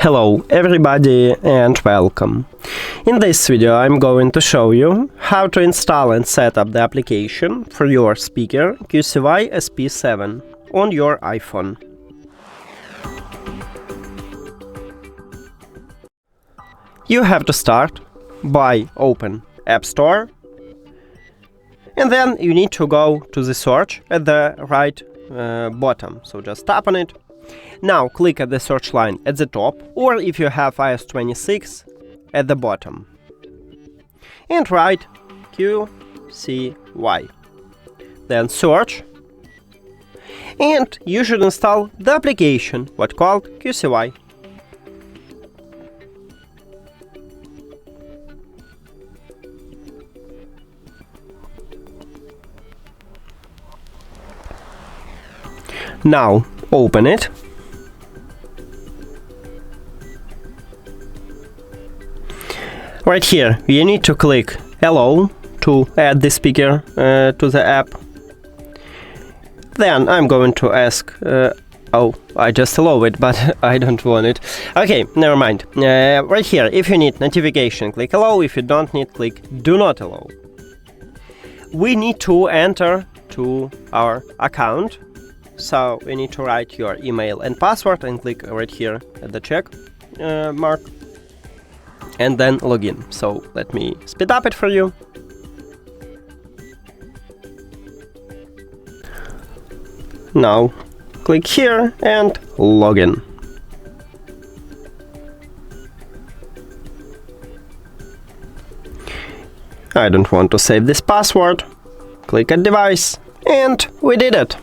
Hello everybody and welcome. In this video I'm going to show you how to install and set up the application for your speaker QCY SP7 on your iPhone. You have to start by open App Store, and then you need to go to the search at the right bottom, so just tap on it. Now click at the search line at the top, or if you have iOS 26, at the bottom, and write QCY. Then search, and you should install the application what called QCY. Now open it. Right here you need to click Allow to add the speaker to the app. Then I'm going to ask oh, I just allow it, but I don't want it. Okay, never mind. Right here, if you need notification, click Allow. If you don't need, click Do Not Allow. We need to enter to our account. So we need to write your email and password and click right here at the check mark and then login. So let me speed up it for you. Now click here and login. I don't want to save this password. Click at device, and we did it.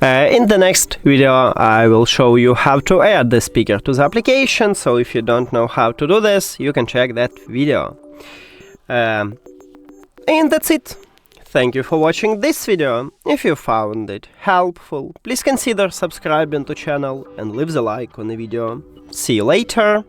In the next video I will show you how to add the speaker to the application, so if you don't know how to do this, you can check that video. And that's it. Thank you for watching this video. If you found it helpful, please consider subscribing to the channel and leave the like on the video. See you later!